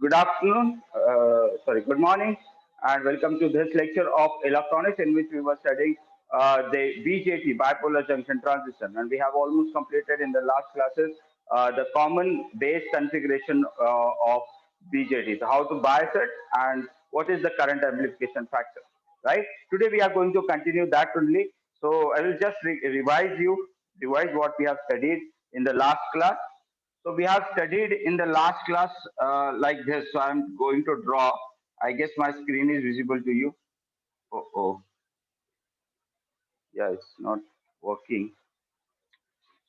Good afternoon, good morning, and welcome to this lecture of electronics in which we were studying the BJT, bipolar junction transistor. And we have almost completed in the last classes the common base configuration of BJT. So, how to bias it and what is the current amplification factor, right? Today we are going to continue that only. So, I will just revise what we have studied in the last class. So we have studied in the last class like this. So I'm going to draw. I guess my screen is visible to you. Oh, yeah, it's not working.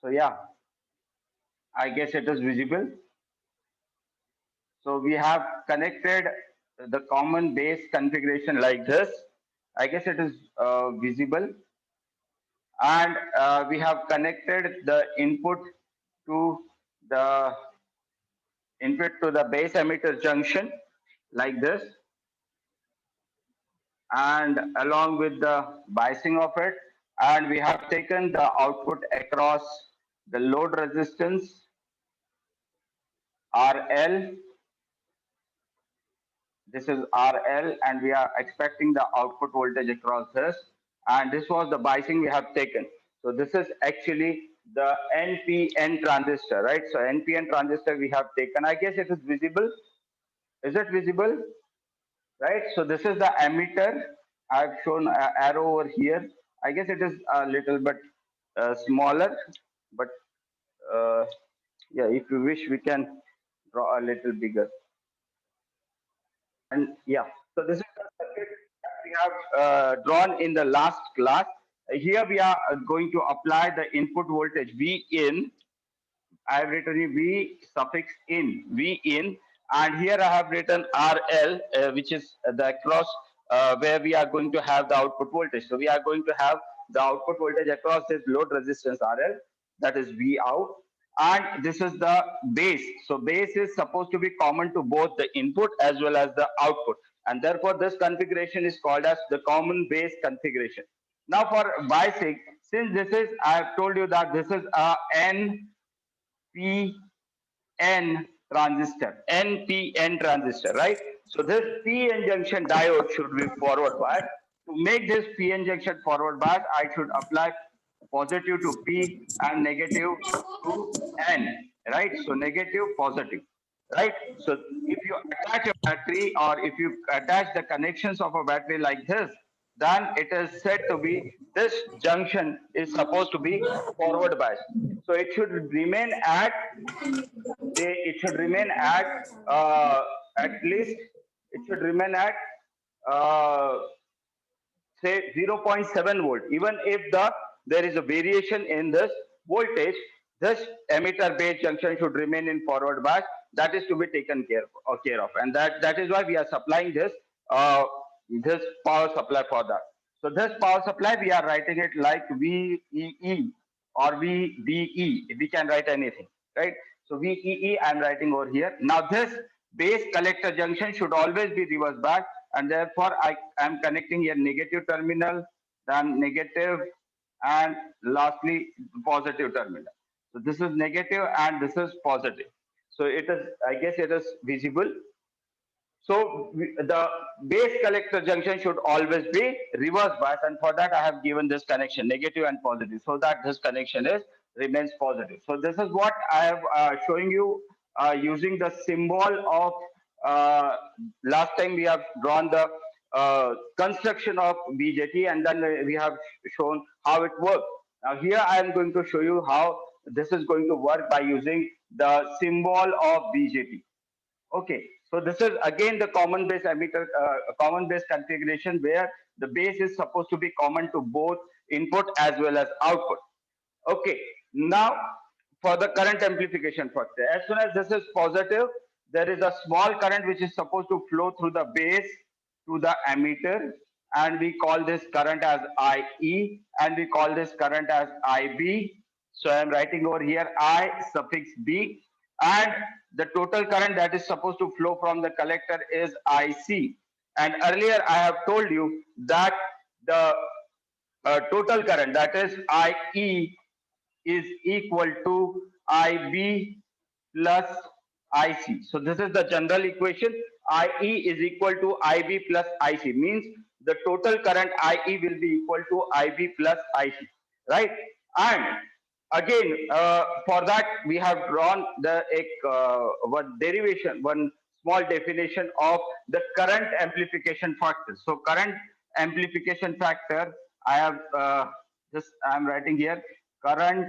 So yeah, I guess it is visible. So we have connected the common base configuration like this. I guess it is visible, and we have connected the to the input to the base emitter junction like this, and along with the biasing of it, and we have taken the output across the load resistance RL. This is RL, and we are expecting the output voltage across this, and this was the biasing we have taken. So this is actually the NPN transistor, right? So NPN transistor we have taken. I guess it is visible. Is it visible? Right? So this is the emitter. I've shown an arrow over here. I guess it is a little bit smaller, but uh, yeah, if you wish, we can draw a little bigger. And yeah, so this is the circuit that we have drawn in the last class. Here we are going to apply the input voltage V in. I have written V suffix in, V in, and here I have written RL, which is the cross where we are going to have the output voltage. So we are going to have the output voltage across this load resistance RL, that is V out, and this is the base. So base is supposed to be common to both the input as well as the output, and therefore this configuration is called as the common base configuration. Now for biasing, since this is, I have told you that this is a NPN transistor, right? So this PN junction diode should be forward biased. To make this PN junction forward biased, I should apply positive to P and negative to N, right? So negative, positive, right? So if you attach a battery or if you attach the connections of a battery like this, then it is said to be this junction is supposed to be forward biased. So it should remain at it should remain at least it should remain at uh, say 0.7 volt. Even if there is a variation in this voltage, this emitter base junction should remain in forward bias. That is to be taken care of, and that is why we are supplying this power supply for that. So this power supply, we are writing it like VEE or VBE. We can write anything, right? So VEE I'm writing over here. Now this base collector junction should always be reverse bias, and therefore I am connecting here negative terminal, then negative, and lastly positive terminal. So this is negative and this is positive. So it is, I guess it is visible. So the base collector junction should always be reverse bias, and for that I have given this connection negative and positive, so that this connection is remains positive. So this is what I have showing you using the symbol of uh, last time we have drawn the construction of BJT, and then we have shown how it works. Now here I am going to show you how this is going to work by using the symbol of BJT. Okay, so this is again the common base emitter, common base configuration where the base is supposed to be common to both input as well as output. Okay, now for the current amplification factor, as soon as this is positive, there is a small current which is supposed to flow through the base to the emitter, and we call this current as IE, and we call this current as IB. So I am writing over here I suffix B, and the total current that is supposed to flow from the collector is IC. And earlier I have told you that the total current, that is IE, is equal to IB plus IC. So this is the general equation. IE is equal to IB plus IC, means the total current IE will be equal to IB plus IC, right? And again, for that we have drawn the one derivation, one small definition of the current amplification factor. So current amplification factor, I have just I am writing here, current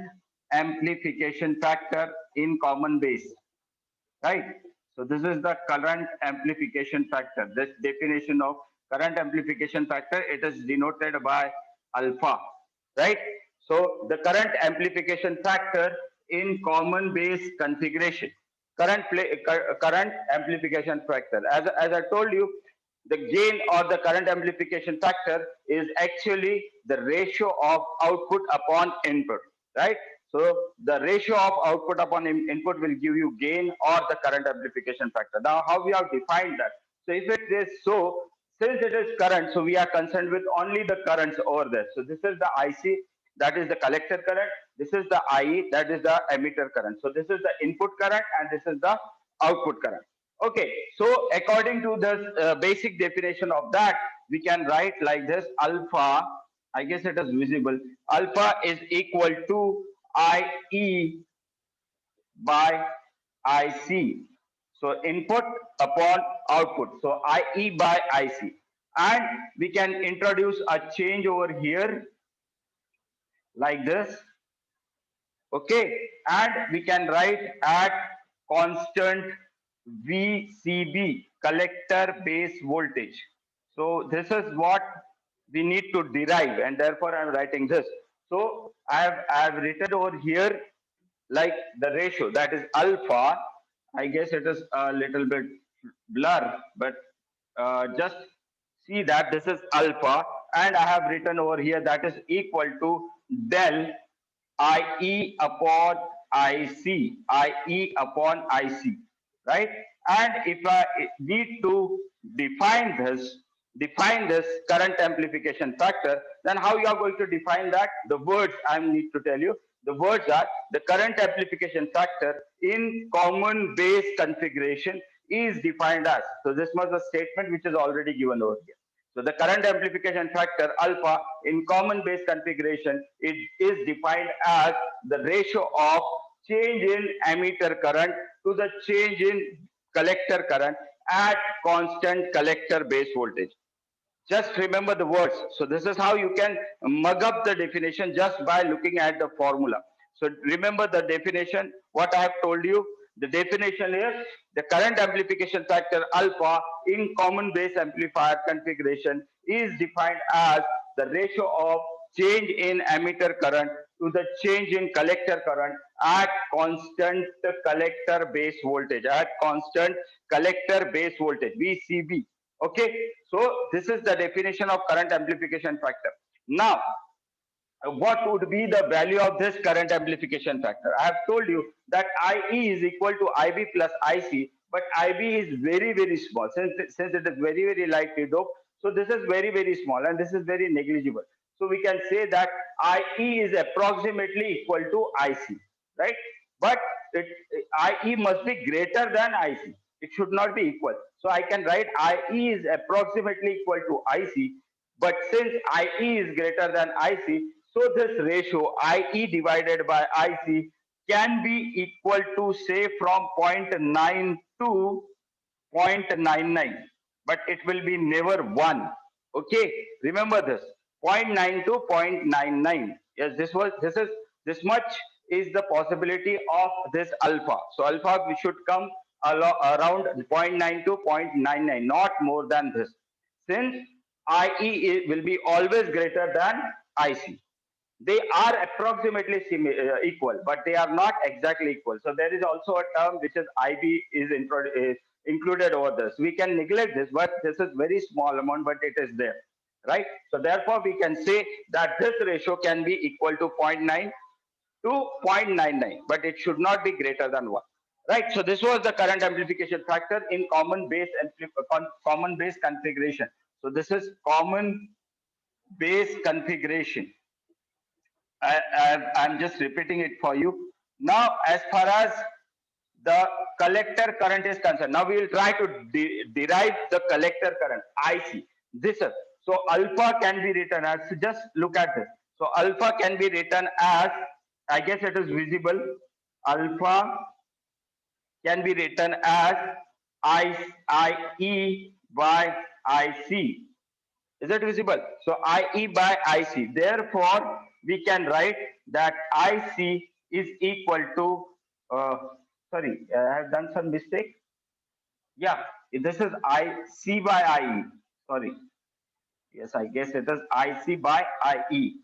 amplification factor in common base, right? So this is the current amplification factor. This definition of current amplification factor, it is denoted by alpha, right? So the current amplification factor in common base configuration, current amplification factor. As I told you, the gain or the current amplification factor is actually the ratio of output upon input, right? So the ratio of output upon input will give you gain or the current amplification factor. Now, how we have defined that? So if it is so, since it is current, so we are concerned with only the currents over there. So this is the IC, that is the collector current. This is the IE, that is the emitter current. So this is the input current and this is the output current. Okay, so according to the basic definition of that, we can write like this: alpha, I guess it is visible, alpha is equal to IE by IC. So input upon output. So IE by IC. And we can introduce a change over here like this. Okay, and we can write at constant VCB, collector base voltage. So this is what we need to derive, and therefore I'm writing this. So I have written over here like the ratio, that is alpha. I guess it is a little bit blur, but just see that this is alpha, and I have written over here that is equal to del IE upon IC, IE upon IC, right? And if I need to define this, define this current amplification factor, then how you are going to define that? The words I need to tell you. The words are: the current amplification factor in common base configuration is defined as. So this was a statement which is already given over here. So the current amplification factor alpha in common base configuration, it is defined as the ratio of change in emitter current to the change in collector current at constant collector base voltage. Just remember the words. So this is how you can mug up the definition just by looking at the formula. So remember the definition, what I have told you. The definition is the current amplification factor alpha in common base amplifier configuration is defined as the ratio of change in emitter current to the change in collector current at constant collector base voltage, at constant collector base voltage, VCB. Okay, so this is the definition of current amplification factor. Now, what would be the value of this current amplification factor? I have told you that IE is equal to IB plus IC, but IB is very, very small. Since it is very, very lightly doped, so this is very, very small and this is very negligible. So we can say that IE is approximately equal to IC, right? But IE must be greater than IC. It should not be equal. So I can write IE is approximately equal to IC, but since IE is greater than IC, so this ratio IE divided by IC can be equal to, say, from 0.9 to 0.99, but it will be never 1. Okay, remember this: 0.9 to 0.99. Yes, this much is the possibility of this alpha. So alpha we should come around 0.9 to 0.99, not more than this, since IE will be always greater than IC. They are approximately equal, but they are not exactly equal. So there is also a term which is IB is included over this. We can neglect this, but this is very small amount, but it is there, right? So therefore, we can say that this ratio can be equal to 0.9 to 0.99, but it should not be greater than 1. Right, so this was the current amplification factor in common base configuration. So this is common base configuration. I'm just repeating it for you. Now, as far as the collector current is concerned. Now we will try to derive the collector current, IC. This is, so alpha can be written as, just look at this. So alpha can be written as, I guess it is visible, alpha can be written as IE by IC. Is it visible? So IE by IC. Therefore, we can write that IC is equal to, sorry, I have done some mistake. Yeah, this is IC by IE. Sorry. Yes, I guess it is IC by IE.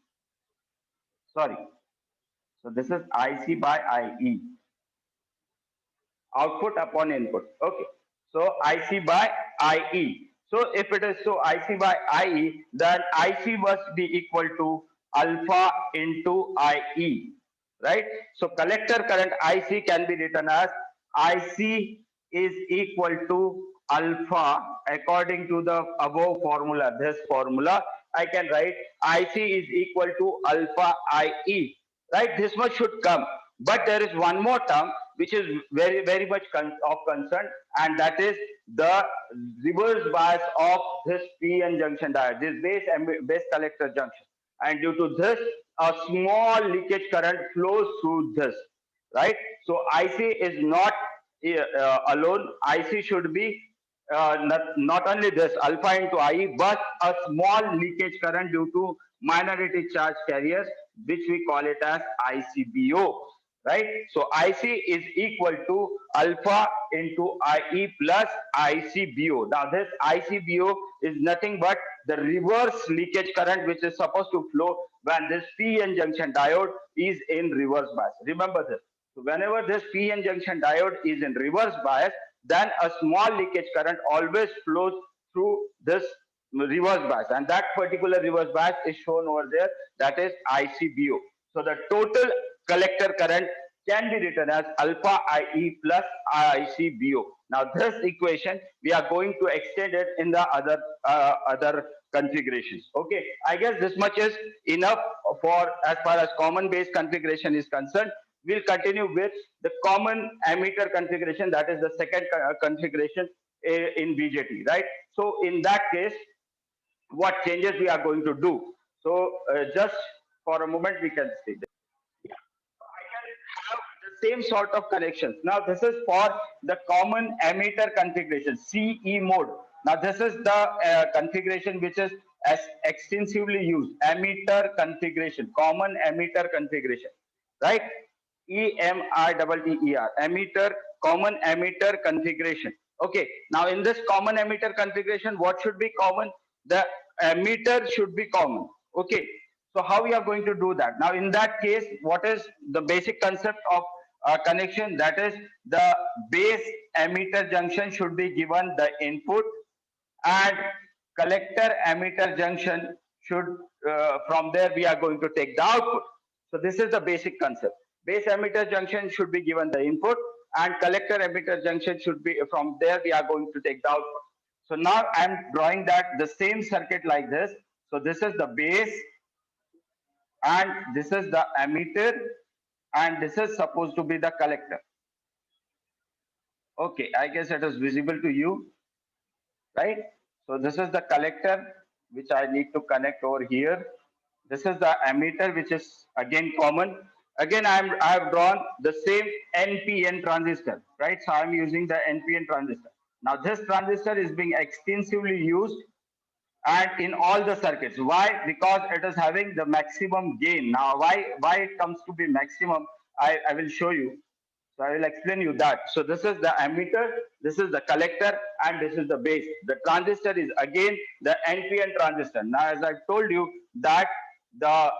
Sorry. So this is IC by IE. Output upon input. Okay. So IC by IE. So if it is so IC by IE, then IC must be equal to alpha into IE, right? So collector current IC can be written as IC is equal to alpha according to the above formula, this formula. I can write IC is equal to alpha IE, right? This much should come. But there is one more term which is very much of concern, and that is the reverse bias of this PN junction diode, this base collector junction. And due to this, a small leakage current flows through this, right? So IC is not alone. IC should be not only this alpha into IE, but a small leakage current due to minority charge carriers, which we call it as ICBO, right? So IC is equal to alpha into IE plus ICBO. Now this ICBO is nothing but the reverse leakage current which is supposed to flow when this PN junction diode is in reverse bias. Remember this. So whenever this PN junction diode is in reverse bias, then a small leakage current always flows through this reverse bias, and that particular reverse bias is shown over there, that is ICBO. So the total collector current can be written as alpha IE plus ICBO. Now this equation we are going to extend it in the other configurations. Okay, I guess this much is enough for as far as common base configuration is concerned. We'll continue with the common ammeter configuration, that is the second configuration in BJT, right? So in that case, what changes we are going to do? So just for a moment we can see this. Yeah. I can have the same sort of connections. Now this is for the common ammeter configuration, CE mode. Now this is the configuration which is as extensively used, ammeter configuration, common ammeter configuration, right? EMITTER, ammeter, common ammeter configuration. Okay, now in this common ammeter configuration, what should be common? The ammeter should be common. Okay, so how we are going to do that? Now in that case, what is the basic concept of connection? That is the base ammeter junction should be given the input, and collector ammeter junction should, from there we are going to take the output. So this is the basic concept. Base ammeter junction should be given the input, and collector ammeter junction should be, from there we are going to take the output. So now I am drawing that the same circuit like this. So this is the base, and this is the ammeter, and this is supposed to be the collector. Okay, I guess it is visible to you, right? So this is the collector which I need to connect over here. This is the ammeter which is again common. Again, I have drawn the same NPN transistor, right? So I'm using the NPN transistor. Now this transistor is being extensively used and in all the circuits. Why? Because it is having the maximum gain. Now why it comes to be maximum, I will show you. So I will explain you that. So this is the ammeter, this is the collector, and this is the base. The transistor is again the NPN transistor. Now as I told you that the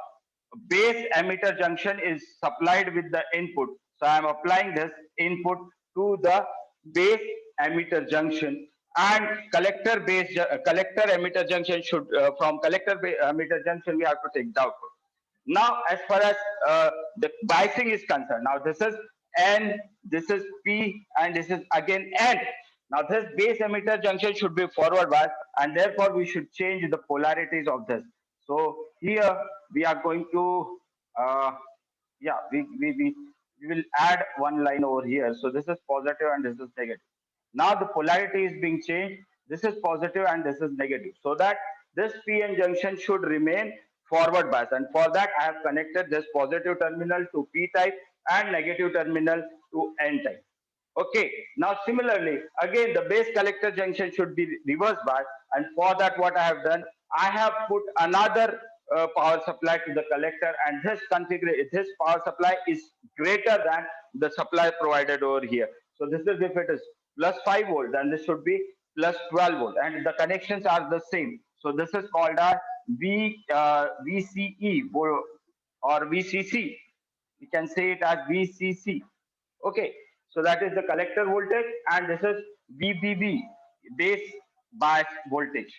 base ammeter junction is supplied with the input. So I am applying this input to the base ammeter junction, and collector ammeter junction should, from collector ammeter junction we have to take the output. Now as far as the biasing is concerned, now this is N, this is P, and this is again N. Now this base emitter junction should be forward bias, and therefore we should change the polarities of this. So here we are going to, yeah, we will add one line over here. So this is positive and this is negative. Now the polarity is being changed. This is positive and this is negative. So that this PN junction should remain forward bias. And for that, I have connected this positive terminal to P type and negative terminal to N type. Okay. Now, similarly, again, the base collector junction should be reverse bias. And for that, what I have done, I have put another power supply to the collector, and this power supply is greater than the supply provided over here. So this is if it is plus 5 volt, then this should be plus 12 volt, and the connections are the same. So this is called our VCE or VCC. We can say it as VCC. Okay, so that is the collector voltage, and this is VBB, base bias voltage,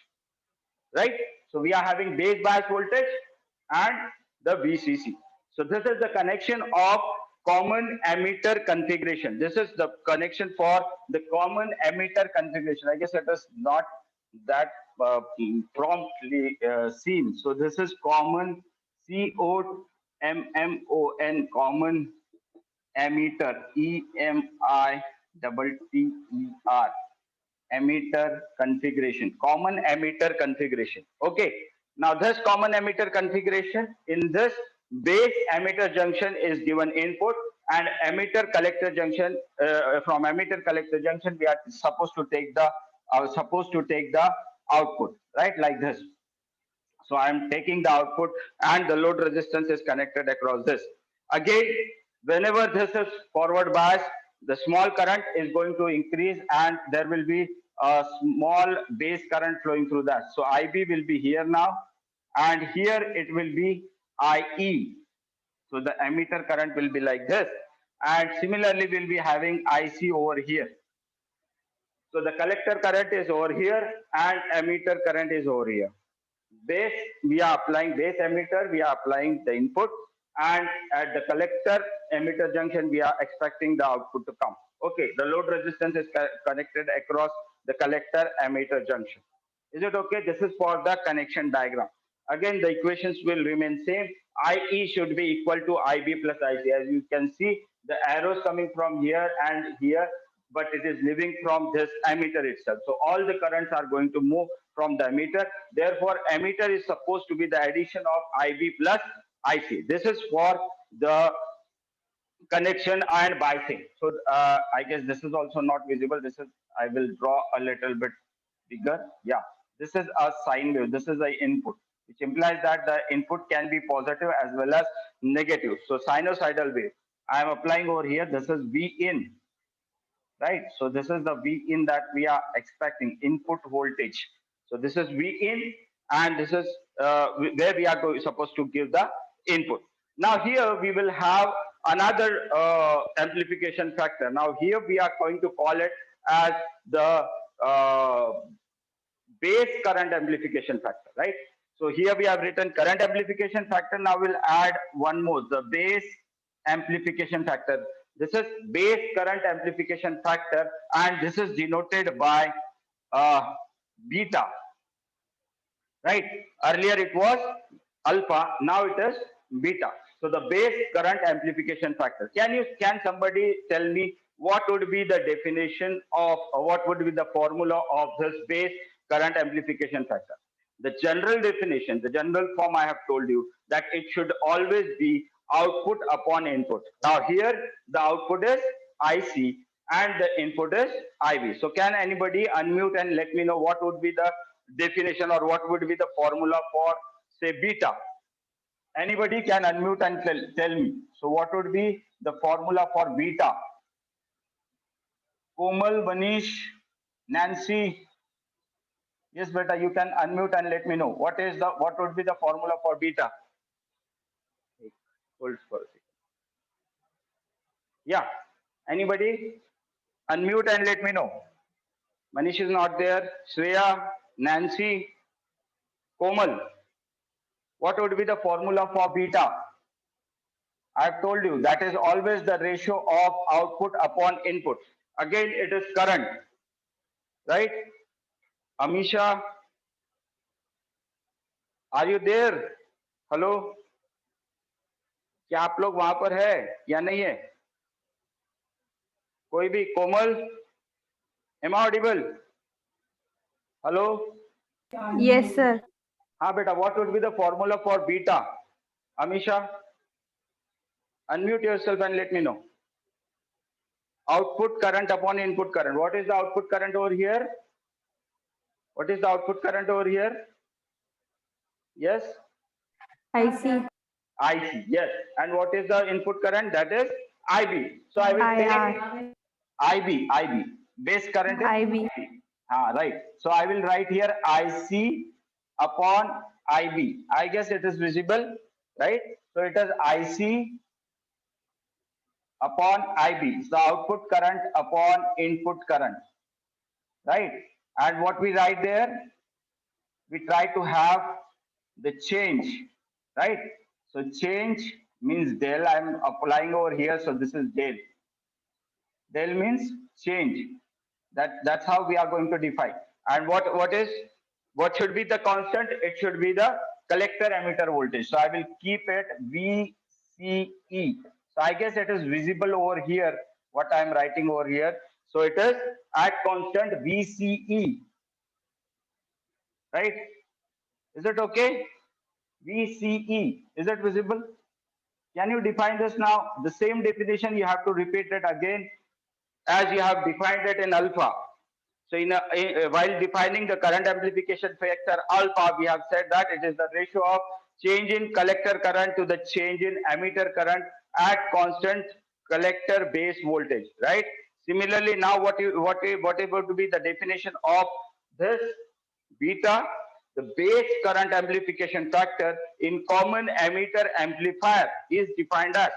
right? So we are having base bias voltage and the VCC. So this is the connection of common emitter configuration. This is the connection for the common emitter configuration. I guess it is not that promptly seen. So this is common COMMON, common emitter, EMITTER, emitter configuration, common emitter configuration. Okay. Now this common emitter configuration, in this base emitter junction is given input, and emitter collector junction, from emitter collector junction we are supposed to take the output, right, like this. So I am taking the output, and the load resistance is connected across this. Again, whenever this is forward bias, the small current is going to increase, and there will be a small base current flowing through that. So IB will be here now, and here it will be IE. So the emitter current will be like this. And similarly, we'll be having IC over here. So the collector current is over here and emitter current is over here. Base, we are applying base emitter, we are applying the input, and at the collector emitter junction, we are expecting the output to come. Okay, the load resistance is connected across the collector emitter junction. Is it okay? This is for the connection diagram. Again, the equations will remain same. IE should be equal to IB plus IC. As you can see, the arrows coming from here and here, but it is leaving from this emitter itself. So all the currents are going to move from the emitter. Therefore, emitter is supposed to be the addition of IB plus IC. This is for the connection and biasing. So I guess this is also not visible. This is, I will draw a little bit bigger. Yeah, this is a sine wave. This is the input, which implies that the input can be positive as well as negative. So sinusoidal wave, I am applying over here. This is V in, right? So this is the V in that we are expecting, input voltage. So this is V in, and this is where we are supposed to give the input. Now here we will have another amplification factor. Now here we are going to call it as the base current amplification factor, right? So here we have written current amplification factor. Now we'll add one more, the base amplification factor. This is base current amplification factor, and this is denoted by beta, right? Earlier it was alpha, now it is beta. So the base current amplification factor. Can somebody tell me what would be the definition of, what would be the formula of this base current amplification factor? The general definition, the general form I have told you, that it should always be output upon input. Now here the output is IC and the input is IB. So can anybody unmute and let me know what would be the definition or what would be the formula for, say, beta? Anybody can unmute and tell me. So what would be the formula for beta? Komal, Manish, Nancy. Yes, beta, you can unmute and let me know. What would be the formula for beta? Hold for a second. Yeah. Anybody? Unmute and let me know. Manish is not there. Shreya, Nancy, Komal. What would be the formula for beta? I have told you that is always the ratio of output upon input. Again, it is current, right? Amisha, are you there? Hello? क्या आप लोग वहां पर है या नहीं है? कोई भी? कोमल, am I audible? Hello? Yes, sir. हाँ बेटा, what would be the formula for beta? Amisha, unmute yourself and let me know. Output current upon input current. What is the output current over here? What is the output current over here? Yes? IC. IC, yes. And what is the input current? That is IB. So I will take IR. IB. Base current is IB. right. So I will write here IC upon IB. I guess it is visible, right? So it is IC upon IB. So output current upon input current, right? And what we write there? We try to have the change, right? So change means del. I'm applying over here. So this is del. Del means change. That's how we are going to define. And what should be the constant? It should be the collector emitter voltage. So I will keep it VCE. So I guess it is visible over here. What I am writing over here. So it is at constant VCE, right? Is it okay? VCE. Is it visible? Can you define this now? The same definition, you have to repeat it again as you have defined it in alpha. So while defining the current amplification factor alpha, we have said that it is the ratio of change in collector current to the change in emitter current at constant collector base voltage, right? Similarly, now what is going to be the definition of this beta? The base current amplification factor in common emitter amplifier is defined as.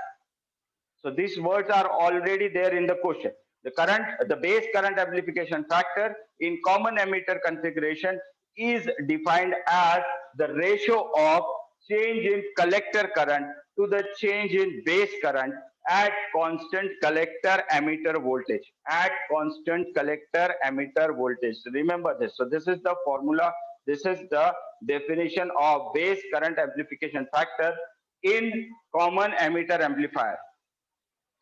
So these words are already there in the question. The base current amplification factor in common emitter configuration is defined as the ratio of change in collector current to the change in base current at constant collector emitter voltage. At constant collector emitter voltage. So remember this. So this is the formula. This is the definition of base current amplification factor in common emitter amplifier.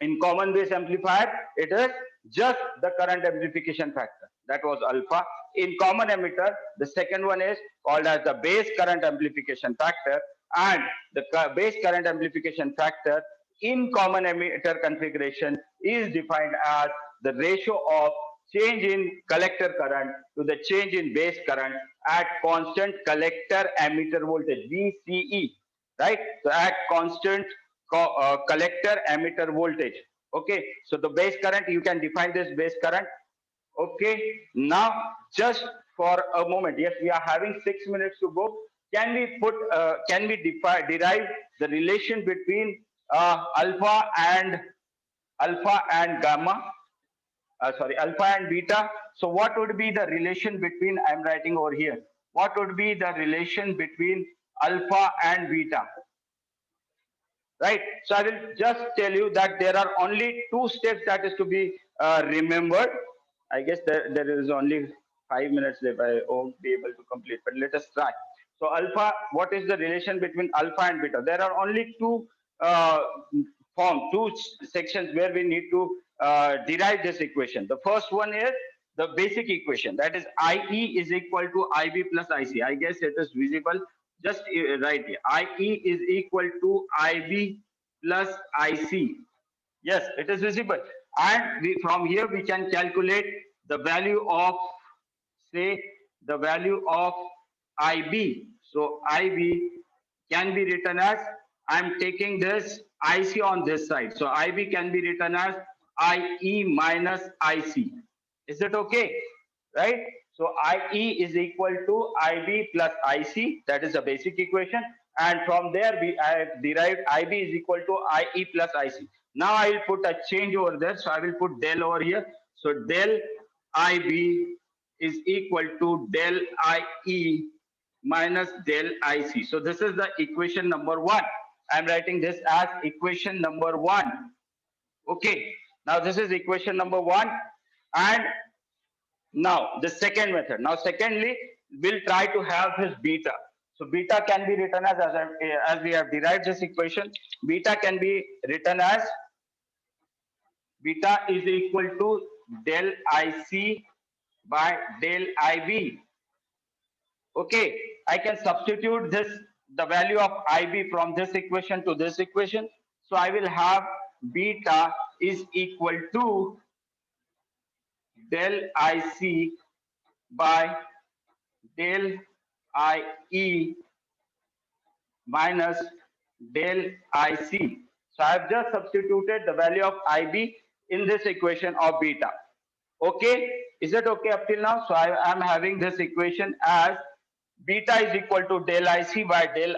In common base amplifier, it is just the current amplification factor. That was alpha. In common emitter, the second one is called as the base current amplification factor, and the base current amplification factor in common emitter configuration is defined as the ratio of change in collector current to the change in base current at constant collector emitter voltage, VCE, right? So at constant collector emitter voltage. Okay, so the base current, you can define this base current. Okay, now just for a moment, yes, we are having 6 minutes to go. Can we derive the relation between alpha and gamma? Sorry, alpha and beta. So what would be the relation between? I'm writing over here. What would be the relation between alpha and beta? Right. So I will just tell you that there are only two steps that is to be remembered. I guess there is only 5 minutes left. I won't be able to complete, but let us try. So alpha, what is the relation between alpha and beta? There are only two two sections where we need to derive this equation. The first one is the basic equation, that is IE is equal to IB plus IC. I guess it is visible. Just right here. IE is equal to IB plus IC. Yes, it is visible. And from here we can calculate the value of, say, the value of IB. So IB can be written as, I'm taking this IC on this side. So IB can be written as IE minus IC. Is it okay? Right? So IE is equal to IB plus IC. That is a basic equation. And from there, I have derived IB is equal to IE plus IC. Now I will put a change over there. So I will put del over here. So del IB is equal to del IE minus del IC. So this is the equation number 1. I am writing this as equation number 1. Okay. Now this is equation number 1. And now the second method. Now secondly, we'll try to have his beta. So beta can be written as we have derived this equation. Beta can be written as beta is equal to del IC by del IB. Okay, I can substitute this, the value of IB from this equation to this equation. So I will have beta is equal to del IC by del IE minus del IC. So I have just substituted the value of IB in this equation of beta. Okay, is it okay up till now? So I am having this equation as beta is equal to del IC by del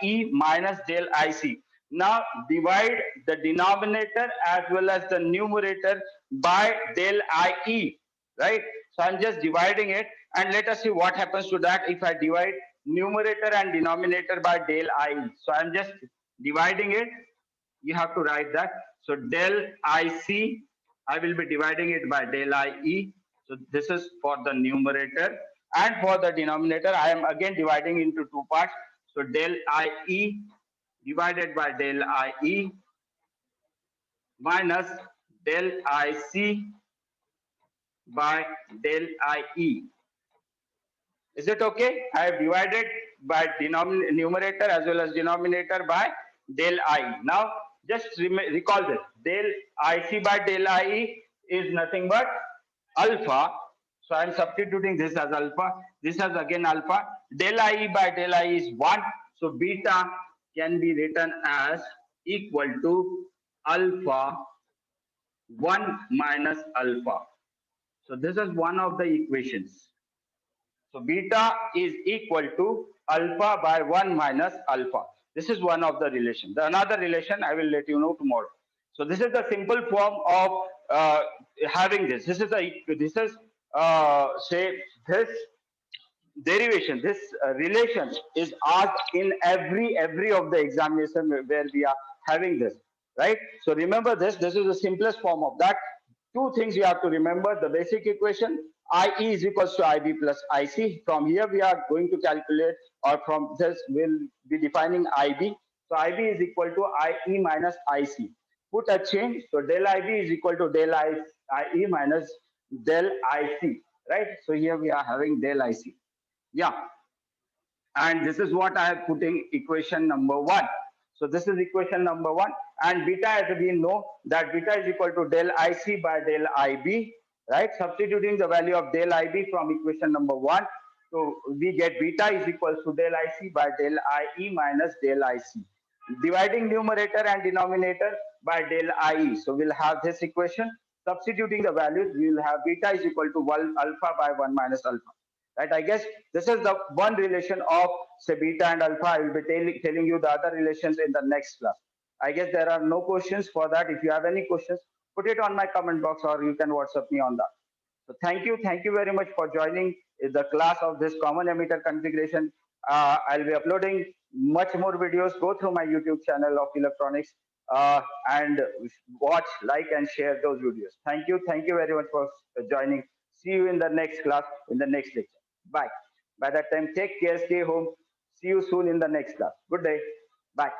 IE minus del IC. Now divide the denominator as well as the numerator by del IE, right? So I'm just dividing it, and let us see what happens to that if I divide numerator and denominator by del IE. So I'm just dividing it. You have to write that. So del IC, I will be dividing it by del IE. So this is for the numerator, and for the denominator, I am again dividing into two parts. So del IE divided by del IE minus del IC by del IE. Is it okay? I have divided by numerator as well as denominator by del I. Now, just recall this. Del IC by del IE is nothing but alpha. So I am substituting this as alpha. This is again alpha. Del IE by del IE is 1. So beta can be written as equal to alpha 1 minus alpha. So this is one of the equations. So beta is equal to alpha by 1 minus alpha. This is one of the relation. The another relation I will let you know tomorrow. So this is the simple form of having this. This is say this derivation. This relation is asked in every of the examination where we are having this, right? So remember this. This is the simplest form of that. Two things you have to remember: the basic equation IE is equals to IB plus IC. From here we are going to calculate, or from this we'll be defining IB. So IB is equal to IE minus IC. Put a change. So del IB is equal to del IE minus del IC. Right. So here we are having del IC. Yeah, and this is what I am putting equation number 1. So this is equation number 1, and beta, as we know that beta is equal to del IC by del IB, right? Substituting the value of del IB from equation number 1, so we get beta is equal to del IC by del IE minus del IC. Dividing numerator and denominator by del IE, so we'll have this equation. Substituting the values, we will have beta is equal to 1 alpha by 1 minus alpha. Right, I guess this is the one relation of say beta and alpha. I will be telling you the other relations in the next class. I guess there are no questions for that. If you have any questions, put it on my comment box, or you can WhatsApp me on that. So thank you very much for joining the class of this common emitter configuration. I'll be uploading much more videos. Go through my YouTube channel of electronics and watch, like, and share those videos. Thank you very much for joining. See you in the next class, in the next lecture. Bye. By that time, take care, stay home. See you soon in the next class. Good day. Bye.